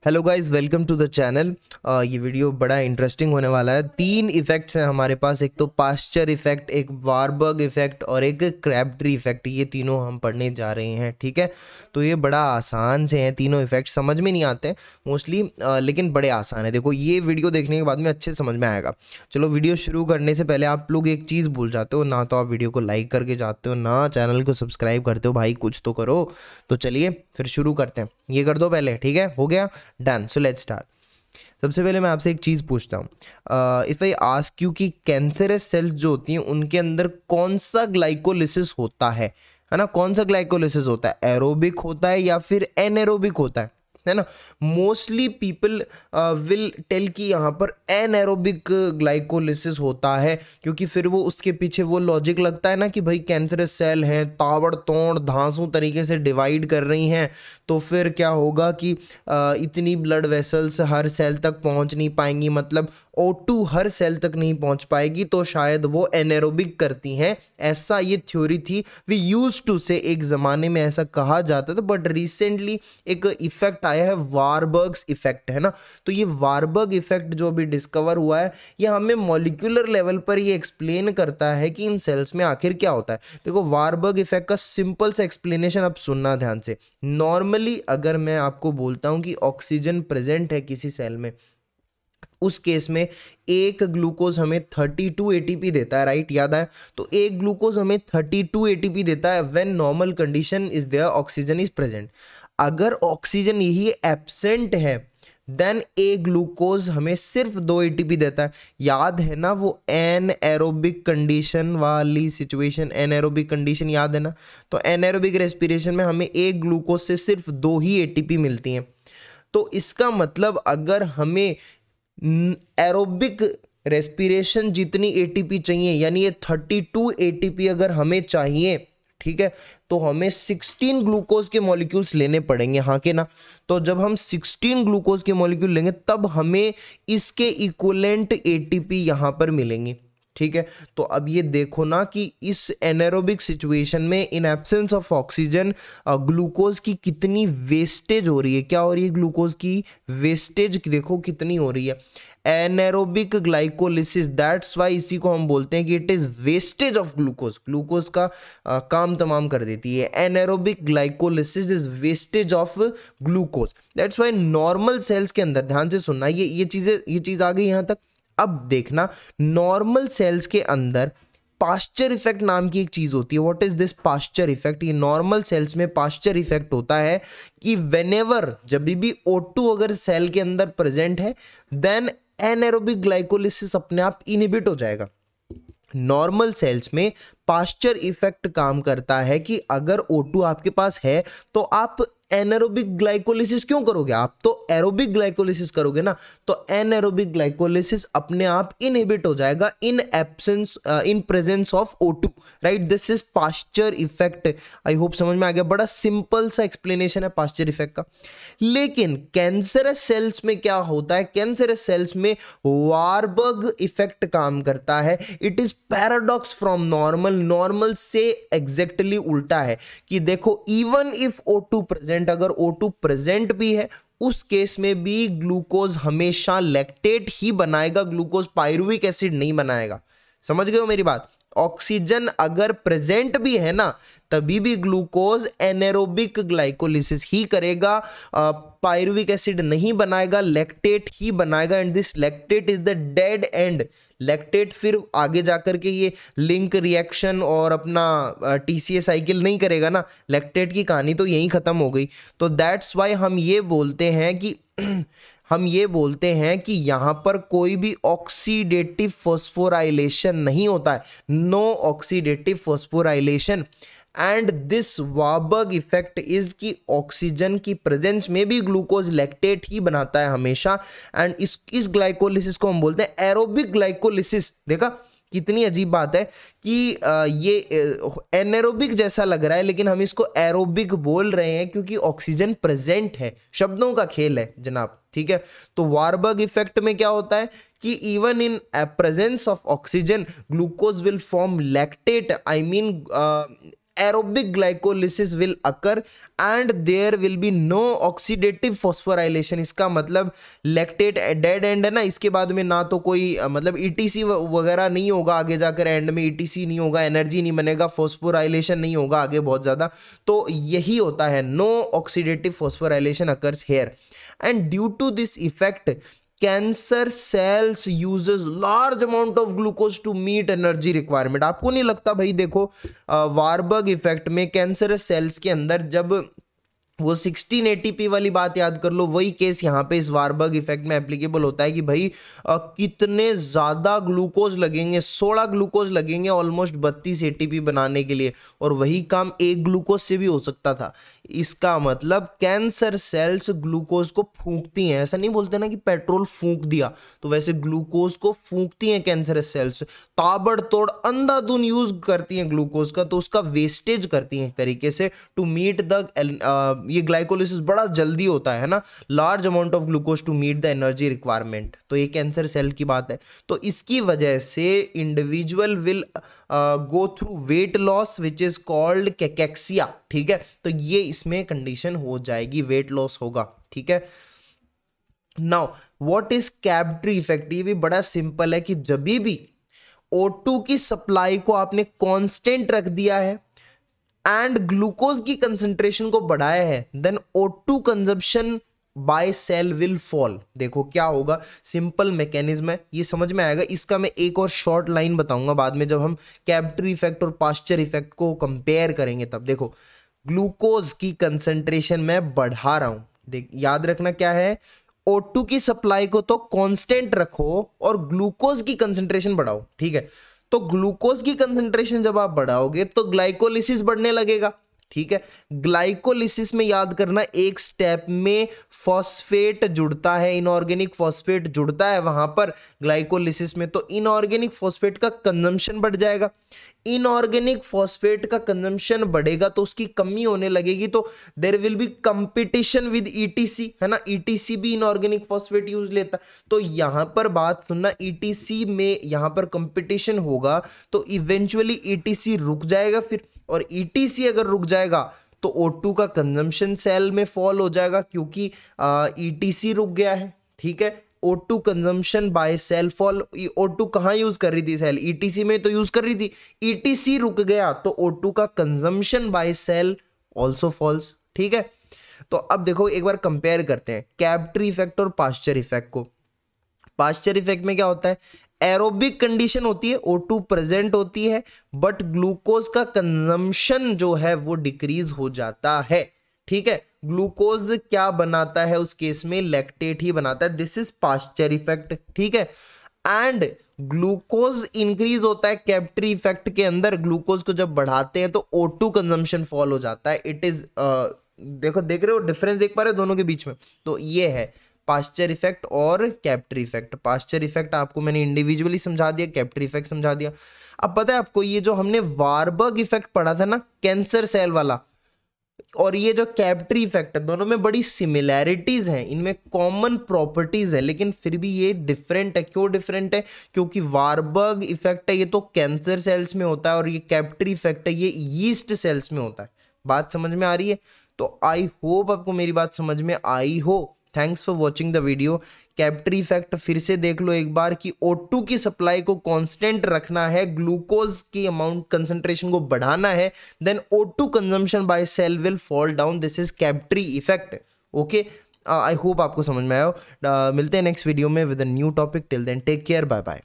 Hello guys, welcome to the channel. ये video बड़ा interesting होने वाला है। 3 इफेक्ट्स हैं हमारे पास, एक तो पास्चर इफेक्ट, एक वारबर्ग इफेक्ट और एक क्रैबट्री इफेक्ट। ये तीनों हम पढ़ने जा रहे हैं, ठीक है। तो ये बड़ा आसान से हैं, तीनों इफेक्ट समझ में नहीं आते हैं मोस्टली, लेकिन बड़े आसान है। देखो, ये वीडियो देखने के बाद में अच्छे समझ में आएगा। चलो, वीडियो शुरू करने से पहले आप लोग एक चीज़ भूल जाते हो, ना तो आप वीडियो को लाइक करके जाते हो, ना चैनल को सब्सक्राइब करते हो। भाई कुछ तो करो। तो चलिए फिर शुरू करते हैं। ये कर दो पहले, ठीक है, हो गया, डन। So let's start. सबसे पहले मैं आपसे एक चीज़ पूछता हूँ, इफ़ आई आस्क यू कि कैंसरस सेल्स जो होती हैं उनके अंदर कौन सा ग्लाइकोलिसिस होता है ना, कौन सा ग्लाइकोलिसिस होता है, एरोबिक होता है या फिर एनएरोबिक होता है ना। मोस्टली पीपल विल टेल कि यहाँ पर एनएरोबिक ग्लाइकोलिसिस होता है, क्योंकि फिर वो उसके पीछे वो लॉजिक लगता है ना कि भाई कैंसरस सेल हैं, ताबड़तोड़ धांसू तरीके से डिवाइड कर रही हैं, तो फिर क्या होगा कि इतनी ब्लड वेसल्स हर सेल तक पहुंच नहीं पाएंगी, मतलब O2 हर सेल तक नहीं पहुंच पाएगी, तो शायद वो एनएरोबिक करती हैं। ऐसा ये थ्योरी थी, वी यूज टू से, एक ज़माने में ऐसा कहा जाता था, बट रिसेंटली एक इफेक्ट आया है, वारबर्ग्स इफेक्ट, है ना। तो ये वारबर्ग इफेक्ट जो भी डिस्कवर हुआ है, ये हमें मॉलिक्यूलर लेवल पर ये एक्सप्लेन करता है कि इन सेल्स में आखिर क्या होता है। देखो, वारबर्ग इफेक्ट का सिंपल सा एक्सप्लेनेशन आप सुनना ध्यान से। नॉर्मली अगर मैं आपको बोलता हूं कि ऑक्सीजन प्रेजेंट है किसी सेल में, उस केस में एक ग्लूकोज हमें 32 एटीपी देता है, राइट, याद है। तो एक ग्लूकोज हमें 32 एटीपी देता है when normal condition is there, oxygen is present. अगर ऑक्सीजन यही एब्सेंट है देन ए ग्लूकोज हमें सिर्फ 2 एटीपी देता है। याद है ना वो एन एरोबिक कंडीशन वाली सिचुएशन, एन एरोबिक कंडीशन याद है ना। तो एनएरोबिक रेस्पिरेशन में हमें एक ग्लूकोज से सिर्फ 2 ही एटीपी मिलती हैं। तो इसका मतलब अगर हमें एरोबिक रेस्पिरेशन जितनी एटीपी चाहिए, यानी ये 32 एटीपी अगर हमें चाहिए, ठीक है, तो हमें 16 ग्लूकोज के मॉलिक्यूल्स लेने पड़ेंगे, हाँ के ना। तो जब हम 16 ग्लूकोज के मॉलिक्यूल लेंगे तब हमें इसके इक्विवेलेंट एटीपी यहां पर मिलेंगे, ठीक है। तो अब ये देखो ना कि इस एनारोबिक सिचुएशन में in absence of oxygen glucose की कितनी वेस्टेज हो रही है। क्या हो रही है? ग्लूकोज की वेस्टेज देखो कितनी हो रही है। एनारोबिक ग्लाइकोलिसिस, दैट्स वाई इसी को हम बोलते हैं कि it is wastage of glucose. Glucose का काम तमाम कर देती है। Anaerobic glycolysis is wastage of glucose, that's why normal sales के अंदर, ध्यान से सुनना, ये चीज आ गई यहां तक। अब देखना, नॉर्मल सेल्स के अंदर पास्चर इफेक्ट नाम की एक चीज होती है। What is this Pasteur effect? ये नॉर्मल सेल्स में पास्चर इफेक्ट होता है कि व्हेनेवर, जब भी O2 अगर सेल के अंदर प्रेजेंट है, देन एनारोबिक ग्लाइकोलिसिस अपने आप इनहिबिट हो जाएगा। नॉर्मल सेल्स में पास्चर इफेक्ट काम करता है कि अगर O2 आपके पास है तो आप एनारोबिक ग्लाइकोलिसिस क्यों करोगे? आप तो एरोबिक ग्लाइकोलिसिस करोगे ना। तो एनारोबिक ग्लाइकोलिसिस अपने आप इनहिबिट हो जाएगा in absence, in presence of O2, right. This is Pasteur effect. I hope समझ में आ गया। बड़ा सिंपल सा एक्सप्लेनेशन है पास्चर इफेक्ट का। लेकिन कैंसरस सेल्स में क्या होता है? कैंसरस सेल्स में वारबर्ग इफेक्ट काम करता है। It is paradox from normal. Normal से एग्जैक्टली उल्टा है कि देखो, इवन इफ O2 प्रेजेंट, अगर O2 प्रेजेंट भी है, उस केस में भी ग्लूकोज हमेशा लैक्टेट ही बनाएगा, ग्लूकोज पायरुविक एसिड नहीं बनाएगा। समझ गए हो मेरी बात? ऑक्सीजन अगर प्रेजेंट भी है ना, तभी भी ग्लूकोज एनारोबिक ग्लाइकोलिसिस ही करेगा, पायरुविक एसिड नहीं बनाएगा, लैक्टेट ही बनाएगा। And this lactate is the dead and. Lactate फिर आगे जाकर के ये लिंक रिएक्शन और अपना TCA साइकिल नहीं करेगा ना। लैक्टेट की कहानी तो यहीं खत्म हो गई। तो दैट्स वाई हम ये बोलते हैं कि हम ये बोलते हैं कि यहां पर कोई भी ऑक्सीडेटिव फॉस्फोराइलेशन नहीं होता है। No oxidative phosphorylation. And this Warburg effect is कि ऑक्सीजन की प्रेजेंस में भी ग्लूकोज लैक्टेट ही बनाता है हमेशा। एंड इस ग्लाइकोलिसिस को हम बोलते हैं एरोबिक ग्लाइकोलिसिस। देखा कितनी अजीब बात है कि ये एनारोबिक जैसा लग रहा है, लेकिन हम इसको एरोबिक बोल रहे हैं क्योंकि ऑक्सीजन प्रेजेंट है। शब्दों का खेल है जनाब, ठीक है। तो वारबर्ग इफेक्ट में क्या होता है कि even in presence of oxygen glucose will form lactate, I mean aerobic glycolysis will occur and there will be no oxidative phosphorylation। इसका मतलब लैक्टेट डेड एंड है ना, इसके बाद में ना तो कोई मतलब ईटीसी वगैरह नहीं होगा, आगे जाकर एंड में ईटीसी नहीं होगा, एनर्जी नहीं बनेगा, फॉस्फोराइलेशन नहीं होगा आगे बहुत ज़्यादा। तो यही होता है, no oxidative phosphorylation occurs here and due to this effect cancer cells uses large amount of glucose to meet energy requirement. आपको नहीं लगता भाई, देखो वारबर्ग इफेक्ट में कैंसर सेल्स के अंदर जब वो 16 ATP वाली बात याद कर लो, वही केस यहाँ पे इस वारबर्ग इफेक्ट में एप्लीकेबल होता है कि भाई कितने ज़्यादा ग्लूकोज लगेंगे, 16 ग्लूकोज लगेंगे ऑलमोस्ट 32 ATP बनाने के लिए, और वही काम एक ग्लूकोज से भी हो सकता था। इसका मतलब कैंसर सेल्स ग्लूकोज को फूंकती हैं, ऐसा नहीं बोलते ना कि पेट्रोल फूंक दिया, तो वैसे ग्लूकोज को फूंकती हैं कैंसर सेल्स, ताबड़तोड़ अंधाधुन यूज करती हैं ग्लूकोज का, तो उसका वेस्टेज करती हैं एक तरीके से टू मीट द ये ग्लाइकोलिसिस बड़ा जल्दी होता है ना, large amount of glucose to meet the energy requirement. तो ये कैंसर सेल की बात है। तो इसकी वजह से individual will go through weight loss which is called cachexia. ठीक है, तो ये इसमें कंडीशन हो जाएगी, वेट लॉस होगा। ठीक है, now what is Crabtree effect? ये भी बड़ा सिंपल है कि जब भी O2 की सप्लाई को आपने कांस्टेंट रख दिया है एंड ग्लूकोज की कंसंट्रेशन को बढ़ाया है, then O2 consumption by cell will fall. देखो क्या होगा, सिंपल मैकेनिज्म है, ये समझ में आएगा। इसका मैं एक और शॉर्ट लाइन बताऊंगा बाद में, जब हम कैप्टरी इफेक्ट और पास्चर इफेक्ट को कंपेयर करेंगे तब। देखो ग्लूकोज की कंसंट्रेशन मैं बढ़ा रहा हूं, देख याद रखना क्या है, O2 की सप्लाई को तो कांस्टेंट रखो और ग्लूकोज की कंसंट्रेशन बढ़ाओ। ठीक है, तो ग्लूकोज की कंसंट्रेशन जब आप बढ़ाओगे तो ग्लाइकोलिसिस बढ़ने लगेगा। ठीक है, ग्लाइकोलिसिस में याद करना, एक स्टेप में फॉस्फेट जुड़ता है, इनऑर्गेनिक फॉस्फेट जुड़ता है वहां पर ग्लाइकोलिसिस में, तो इनऑर्गेनिक फॉस्फेट का कंजम्पशन बढ़ जाएगा। इनऑर्गेनिक फॉस्फेट का कंजम्पशन बढ़ेगा तो उसकी कमी होने लगेगी, तो there will be competition with ETC, है ना, ईटीसी भी इनऑर्गेनिक फॉस्फेट यूज लेता। तो यहां पर बात सुनना, ईटीसी में यहां पर कंपटीशन होगा तो इवेंचुअली ईटीसी रुक जाएगा फिर, और ईटीसी अगर रुक जाएगा तो O2 का कंजम्पशन सेल में फॉल हो जाएगा क्योंकि ईटीसी रुक गया है। ठीक है, O2 consumption by cell fall. O2 कहाँ यूज कर रही थी सेल? ईटीसी में तो यूज कर रही थी, ईटीसी रुक गया तो O2 का consumption by cell also falls. ठीक है, तो अब देखो एक बार कंपेयर करते हैं कैप्टरी इफेक्ट और पास्चर इफेक्ट को। पास्चर इफेक्ट में क्या होता है, एरोबिक कंडीशन होती है, O2 प्रेजेंट होती है, बट ग्लूकोज का कंजम्पशन जो है वो डिक्रीज हो जाता है। ठीक है, ग्लूकोज क्या बनाता है उस केस में? लैक्टेट ही बनाता है। This is Pasteur effect. ठीक है, एंड ग्लूकोज इंक्रीज होता है कैप्टरी इफेक्ट के अंदर। ग्लूकोज को जब बढ़ाते हैं तो O2 कंजम्पशन फॉल हो जाता है। इट इज देखो, देख रहे हो डिफरेंस, देख पा रहे हो दोनों के बीच में? तो ये है पास्चर इफेक्ट और कैप्टरी इफेक्ट। पास्चर इफेक्ट आपको मैंने इंडिविजुअली समझा दिया, कैप्टरी इफेक्ट समझा दिया। अब पता है आपको, ये जो हमने वारबर्ग इफेक्ट पढ़ा था ना, कैंसर सेल वाला, और ये जो कैप्टरी इफेक्ट है, दोनों में बड़ी सिमिलैरिटीज हैं, इनमें कॉमन प्रॉपर्टीज है, लेकिन फिर भी ये डिफरेंट है। क्यों डिफरेंट है? क्योंकि वारबर्ग इफेक्ट है ये तो कैंसर सेल्स में होता है, और ये कैप्टरी इफेक्ट है ये यीस्ट सेल्स में होता है। बात समझ में आ रही है? तो आई होप आपको मेरी बात समझ में आई हो। Thanks for watching the video. Crabtree effect फिर से देख लो एक बार कि O2 की सप्लाई को कांस्टेंट रखना है, ग्लूकोज की अमाउंट कंसंट्रेशन को बढ़ाना है, then O2 consumption by cell will fall down. This is Crabtree effect. Okay, I hope आपको समझ में आया हो। मिलते हैं नेक्स्ट वीडियो में with a new topic. Till then take care, bye bye.